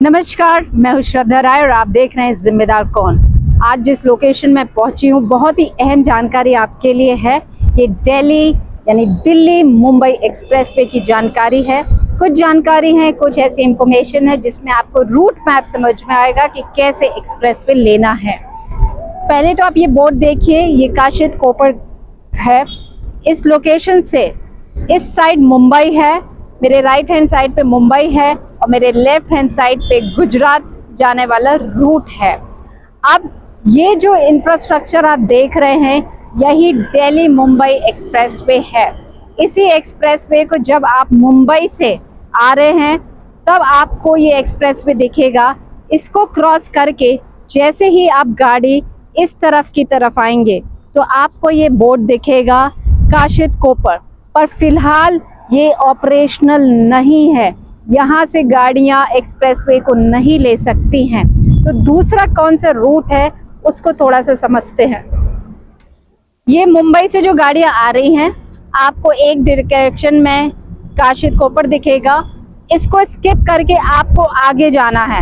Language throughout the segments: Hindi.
नमस्कार, मैं हूँ श्रद्धा राय और आप देख रहे हैं जिम्मेदार कौन। आज जिस लोकेशन में पहुंची हूँ बहुत ही अहम जानकारी आपके लिए है। ये दिल्ली यानी दिल्ली मुंबई एक्सप्रेसवे की जानकारी है। कुछ जानकारी है, कुछ ऐसी इंफॉर्मेशन है जिसमें आपको रूट मैप समझ में आएगा कि कैसे एक्सप्रेसवे लेना है। पहले तो आप ये बोर्ड देखिए, ये काशिद कोपर है। इस लोकेशन से इस साइड मुंबई है, मेरे राइट हैंड साइड पे मुंबई है और मेरे लेफ्ट हैंड साइड पे गुजरात जाने वाला रूट है। अब ये जो इंफ्रास्ट्रक्चर आप देख रहे हैं यही दिल्ली मुंबई एक्सप्रेसवे है। इसी एक्सप्रेसवे को जब आप मुंबई से आ रहे हैं तब आपको ये एक्सप्रेसवे दिखेगा। इसको क्रॉस करके जैसे ही आप गाड़ी इस तरफ की तरफ आएंगे तो आपको ये बोर्ड दिखेगा काशिद कोपर, पर फिलहाल ये ऑपरेशनल नहीं है। यहाँ से गाड़ियाँ एक्सप्रेसवे को नहीं ले सकती हैं। तो दूसरा कौन सा रूट है उसको थोड़ा सा समझते हैं। ये मुंबई से जो गाड़ियाँ आ रही हैं आपको एक डायरेक्शन में काशिद कोपर दिखेगा। इसको स्किप करके आपको आगे जाना है।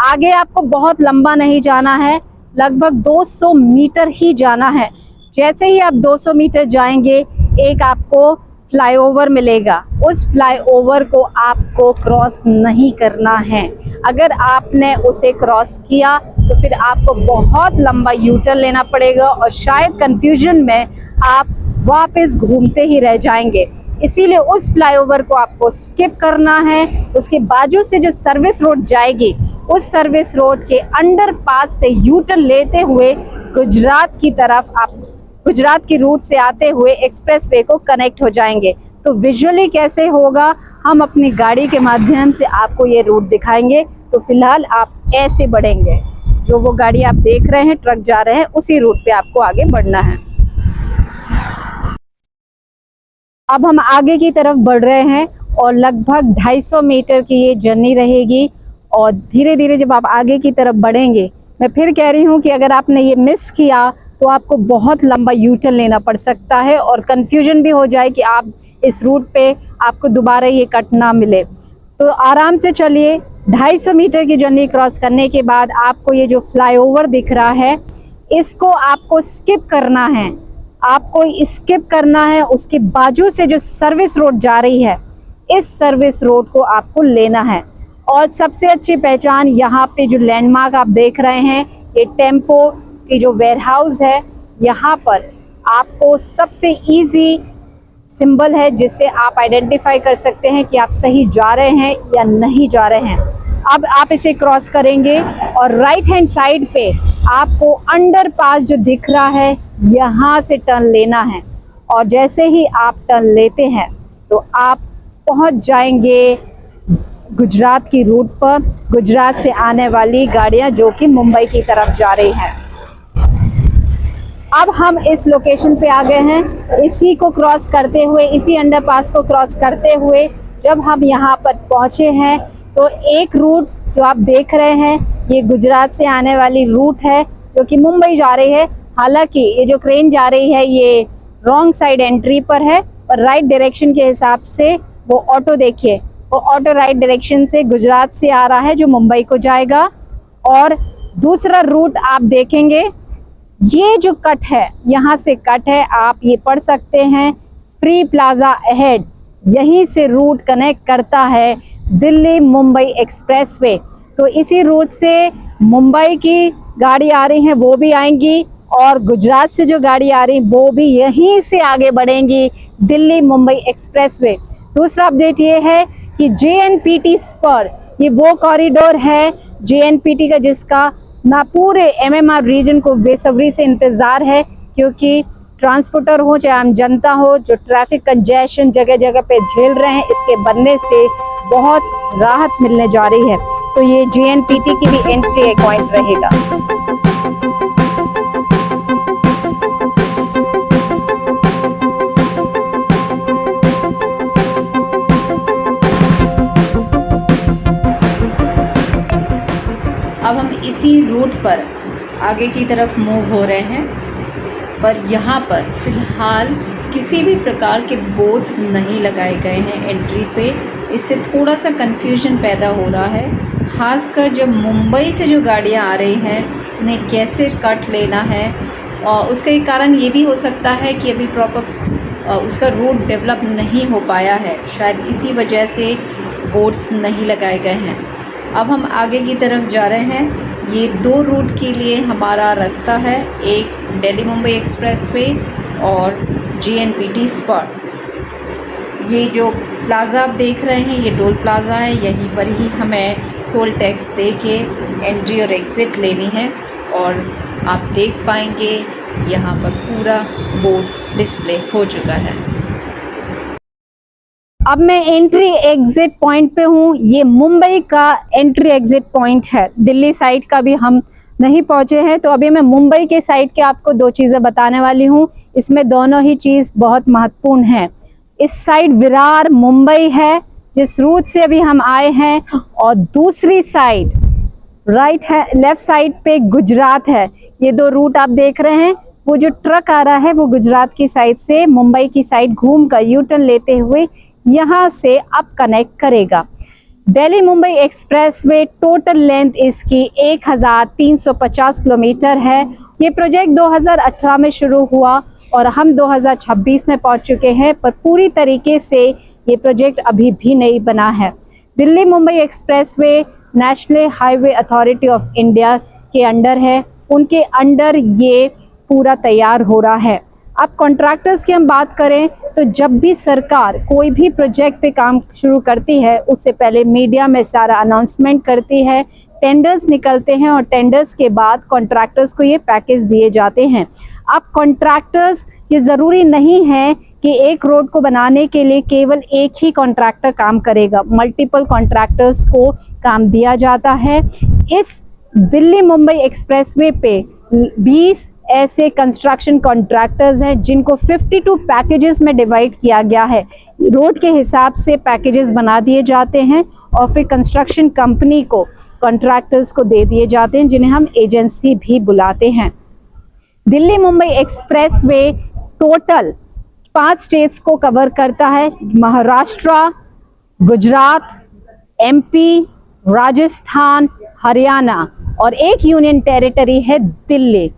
आगे आपको बहुत लंबा नहीं जाना है, लगभग 200 मीटर ही जाना है। जैसे ही आप 200 मीटर जाएंगे एक आपको फ्लाईओवर मिलेगा। उस फ्लाईओवर को आपको क्रॉस नहीं करना है। अगर आपने उसे क्रॉस किया तो फिर आपको बहुत लंबा यूटर्न लेना पड़ेगा और शायद कंफ्यूजन में आप वापस घूमते ही रह जाएंगे। इसीलिए उस फ्लाईओवर को आपको स्किप करना है। उसके बाजू से जो सर्विस रोड जाएगी उस सर्विस रोड के अंडरपास से यूटर्न लेते हुए गुजरात की तरफ आप गुजरात की रूट से आते हुए एक्सप्रेसवे को कनेक्ट हो जाएंगे। तो विजुअली कैसे होगा हम अपनी गाड़ी के माध्यम से आपको ये रूट दिखाएंगे। तो फिलहाल आप ऐसे बढ़ेंगे, जो वो गाड़ी आप देख रहे हैं ट्रक जा रहे हैं उसी रूट पे आपको आगे बढ़ना है। अब हम आगे की तरफ बढ़ रहे हैं और लगभग 250 मीटर की ये जर्नी रहेगी और धीरे धीरे जब आप आगे की तरफ बढ़ेंगे, मैं फिर कह रही हूँ कि अगर आपने ये मिस किया तो आपको बहुत लंबा यूटर्न लेना पड़ सकता है और कंफ्यूजन भी हो जाए कि आप इस रूट पे आपको दोबारा ये कट ना मिले। तो आराम से चलिए। 250 मीटर की जर्नी क्रॉस करने के बाद आपको ये जो फ्लाईओवर दिख रहा है इसको आपको स्किप करना है। आपको स्किप करना है। उसके बाजू से जो सर्विस रोड जा रही है इस सर्विस रोड को आपको लेना है। और सबसे अच्छी पहचान यहाँ पे जो लैंडमार्क आप देख रहे हैं, ये टेम्पो की जो वेयरहाउस है, यहाँ पर आपको सबसे इजी सिंबल है जिससे आप आइडेंटिफाई कर सकते हैं कि आप सही जा रहे हैं या नहीं जा रहे हैं। अब आप इसे क्रॉस करेंगे और राइट हैंड साइड पे आपको अंडरपास जो दिख रहा है यहाँ से टर्न लेना है। और जैसे ही आप टर्न लेते हैं तो आप पहुँच जाएंगे गुजरात की रूट पर। गुजरात से आने वाली गाड़ियाँ जो कि मुंबई की तरफ जा रही हैं। अब हम इस लोकेशन पे आ गए हैं। इसी को क्रॉस करते हुए, इसी अंडरपास को क्रॉस करते हुए जब हम यहाँ पर पहुँचे हैं तो एक रूट जो आप देख रहे हैं ये गुजरात से आने वाली रूट है जो कि मुंबई जा रही है। हालांकि ये जो क्रेन जा रही है ये रॉन्ग साइड एंट्री पर है, पर राइट डायरेक्शन के हिसाब से वो ऑटो देखिए, वो ऑटो राइट डायरेक्शन से गुजरात से आ रहा है जो मुंबई को जाएगा। और दूसरा रूट आप देखेंगे, ये जो कट है यहाँ से कट है, आप ये पढ़ सकते हैं फ्री प्लाजा अहेड। यहीं से रूट कनेक्ट करता है दिल्ली मुंबई एक्सप्रेसवे। तो इसी रूट से मुंबई की गाड़ी आ रही हैं वो भी आएंगी और गुजरात से जो गाड़ी आ रही वो भी यहीं से आगे बढ़ेंगी दिल्ली मुंबई एक्सप्रेसवे। दूसरा अपडेट ये है कि JNPT स्पर, ये वो कॉरिडोर है JNPT का जिसका ना पूरे MMR रीजन को बेसब्री से इंतज़ार है, क्योंकि ट्रांसपोर्टर हो चाहे आम जनता हो, जो ट्रैफिक कंजेशन जगह जगह पे झेल रहे हैं, इसके बनने से बहुत राहत मिलने जा रही है। तो ये JNPT की भी एंट्री एक पॉइंट रहेगा। अब हम इसी रूट पर आगे की तरफ मूव हो रहे हैं, पर यहाँ पर फ़िलहाल किसी भी प्रकार के बोर्ड्स नहीं लगाए गए हैं एंट्री पे। इससे थोड़ा सा कन्फ्यूजन पैदा हो रहा है, खासकर जब मुंबई से जो गाड़ियाँ आ रही हैं उन्हें कैसे कट लेना है। और उसका एक कारण ये भी हो सकता है कि अभी प्रॉपर उसका रूट डेवलप नहीं हो पाया है, शायद इसी वजह से बोर्ड्स नहीं लगाए गए हैं। अब हम आगे की तरफ जा रहे हैं। ये 2 रूट के लिए हमारा रास्ता है, एक दिल्ली मुंबई एक्सप्रेसवे और JNPT स्पॉट। ये जो प्लाज़ा आप देख रहे हैं ये टोल प्लाज़ा है, यहीं पर ही हमें टोल टैक्स दे के एंट्री और एग्ज़िट लेनी है। और आप देख पाएंगे यहाँ पर पूरा बोर्ड डिस्प्ले हो चुका है। अब मैं एंट्री एग्ज़िट पॉइंट पे हूँ। ये मुंबई का एंट्री एग्ज़िट पॉइंट है, दिल्ली साइड का भी हम नहीं पहुँचे हैं। तो अभी मैं मुंबई के साइड के आपको 2 चीज़ें बताने वाली हूँ। इसमें दोनों ही चीज़ बहुत महत्वपूर्ण है। इस साइड विरार मुंबई है जिस रूट से अभी हम आए हैं, और दूसरी साइड राइट है, लेफ्ट साइड पे गुजरात है। ये 2 रूट आप देख रहे हैं, वो जो ट्रक आ रहा है वो गुजरात की साइड से मुंबई की साइड घूम कर यू टर्न लेते हुए यहाँ से अब कनेक्ट करेगा। Delhi Mumbai expressway total length इसकी 1350 किलोमीटर है। ये प्रोजेक्ट 2018 में शुरू हुआ और हम 2026 में पहुंच चुके हैं, पर पूरी तरीके से ये प्रोजेक्ट अभी भी नहीं बना है। Delhi Mumbai expressway national highway authority of India के अंडर है, उनके अंडर ये पूरा तैयार हो रहा है। अब कॉन्ट्रैक्टर्स की हम बात करें तो जब भी सरकार कोई भी प्रोजेक्ट पे काम शुरू करती है उससे पहले मीडिया में सारा अनाउंसमेंट करती है, टेंडर्स निकलते हैं और टेंडर्स के बाद कॉन्ट्रैक्टर्स को ये पैकेज दिए जाते हैं। अब कॉन्ट्रैक्टर्स, ये ज़रूरी नहीं है कि एक रोड को बनाने के लिए केवल एक ही कॉन्ट्रैक्टर काम करेगा, मल्टीपल कॉन्ट्रैक्टर्स को काम दिया जाता है। इस दिल्ली मुंबई एक्सप्रेसवे पे 20 ऐसे कंस्ट्रक्शन कॉन्ट्रैक्टर्स हैं जिनको 52 पैकेजेस में डिवाइड किया गया है। रोड के हिसाब से पैकेजेस बना दिए जाते हैं और फिर कंस्ट्रक्शन कंपनी को, कॉन्ट्रैक्टर्स को दे दिए जाते हैं, जिन्हें हम एजेंसी भी बुलाते हैं। Delhi Mumbai expressway total 5 states को कवर करता है, महाराष्ट्र, गुजरात, MP, राजस्थान, हरियाणा और एक यूनियन टेरिटरी है दिल्ली।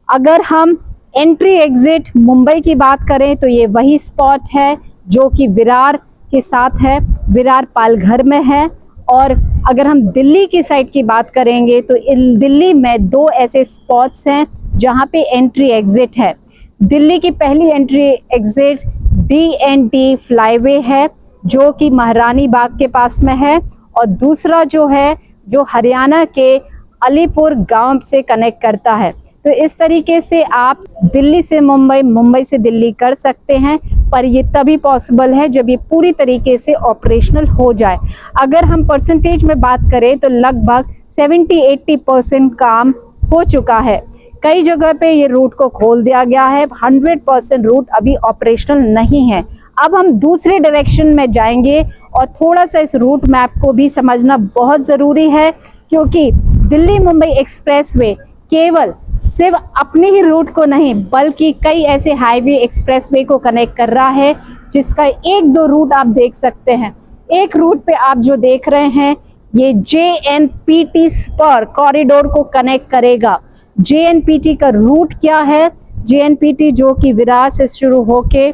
अगर हम एंट्री एग्जिट मुंबई की बात करें तो ये वही स्पॉट है जो कि विरार के साथ है, विरार पालघर में है। और अगर हम दिल्ली की साइड की बात करेंगे तो दिल्ली में 2 ऐसे स्पॉट्स हैं जहां पे एंट्री एग्जिट है। दिल्ली की पहली एंट्री एग्जिट DND फ्लाईवे है जो कि महारानी बाग के पास में है, और दूसरा जो है जो हरियाणा के अलीपुर गांव से कनेक्ट करता है। तो इस तरीके से आप दिल्ली से मुंबई, मुंबई से दिल्ली कर सकते हैं, पर ये तभी पॉसिबल है जब ये पूरी तरीके से ऑपरेशनल हो जाए। अगर हम परसेंटेज में बात करें तो लगभग 70-80% काम हो चुका है। कई जगह पे ये रूट को खोल दिया गया है, 100% रूट अभी ऑपरेशनल नहीं है। अब हम दूसरे डायरेक्शन में जाएंगे और थोड़ा सा इस रूट मैप को भी समझना बहुत ज़रूरी है, क्योंकि दिल्ली मुंबई एक्सप्रेसवे केवल सिर्फ अपने ही रूट को नहीं बल्कि कई ऐसे हाईवे एक्सप्रेसवे को कनेक्ट कर रहा है, जिसका 1-2 रूट आप देख सकते हैं। एक रूट पे आप जो देख रहे हैं ये JNPT स्पर कॉरिडोर को कनेक्ट करेगा। JNPT का रूट क्या है? JNPT जो कि विरार से शुरू होके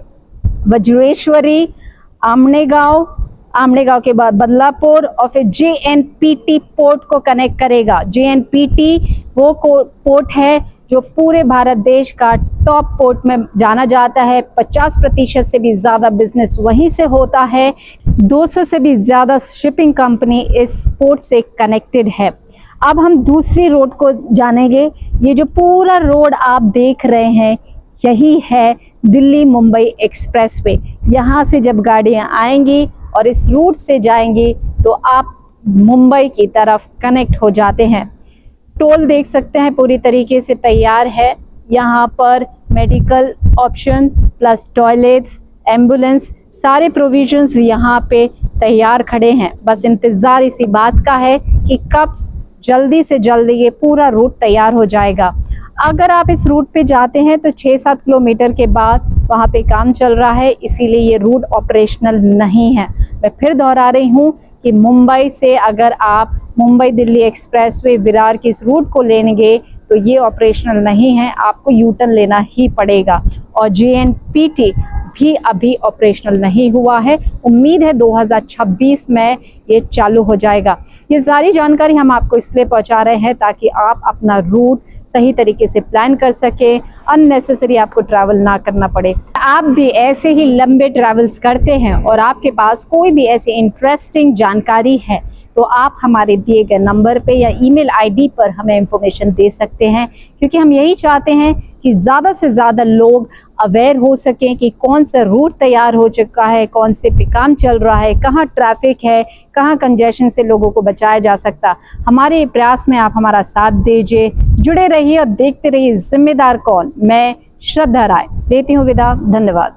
वज्रेश्वरी, आमनेगांव के बाद बदलापुर और फिर JNPT पोर्ट को कनेक्ट करेगा। JNPT वो पोर्ट है जो पूरे भारत देश का टॉप पोर्ट में जाना जाता है। 50% से भी ज़्यादा बिजनेस वहीं से होता है। 200 से भी ज़्यादा शिपिंग कंपनी इस पोर्ट से कनेक्टेड है। अब हम दूसरी रोड को जानेंगे। ये जो पूरा रोड आप देख रहे हैं यही है दिल्ली मुंबई एक्सप्रेसवे। यहाँ से जब गाड़ियाँ आएंगी और इस रूट से जाएंगी तो आप मुंबई की तरफ कनेक्ट हो जाते हैं। टोल देख सकते हैं पूरी तरीके से तैयार है। यहाँ पर medical option plus toilets, ambulance, सारे प्रोविजंस यहाँ पे तैयार खड़े हैं। बस इंतज़ार इसी बात का है कि कब जल्दी से जल्दी ये पूरा रूट तैयार हो जाएगा। अगर आप इस रूट पे जाते हैं तो 6-7 किलोमीटर के बाद वहाँ पे काम चल रहा है, इसीलिए ये रूट ऑपरेशनल नहीं है। मैं फिर दोहरा रही हूँ कि मुंबई से अगर आप मुंबई दिल्ली एक्सप्रेसवे विरार के इस रूट को लेंगे तो ये ऑपरेशनल नहीं है, आपको यू टर्न लेना ही पड़ेगा। और JNPT भी अभी ऑपरेशनल नहीं हुआ है, उम्मीद है 2026 में ये चालू हो जाएगा। ये सारी जानकारी हम आपको इसलिए पहुंचा रहे हैं ताकि आप अपना रूट सही तरीके से प्लान कर सके, अननेसेसरी आपको ट्रैवल ना करना पड़े। आप भी ऐसे ही लंबे ट्रैवल्स करते हैं और आपके पास कोई भी ऐसी इंटरेस्टिंग जानकारी है तो आप हमारे दिए गए नंबर पे या ईमेल आईडी पर हमें इंफॉर्मेशन दे सकते हैं, क्योंकि हम यही चाहते हैं कि ज़्यादा से ज़्यादा लोग अवेयर हो सकें कि कौन सा रूट तैयार हो चुका है, कौन से पे काम चल रहा है, कहाँ ट्रैफिक है, कहाँ कंजेशन से लोगों को बचाया जा सकता। हमारे प्रयास में आप हमारा साथ दीजिए, जुड़े रहिए और देखते रहिए जिम्मेदार कौन। मैं श्रद्धा राय लेती हूँ विदा, धन्यवाद।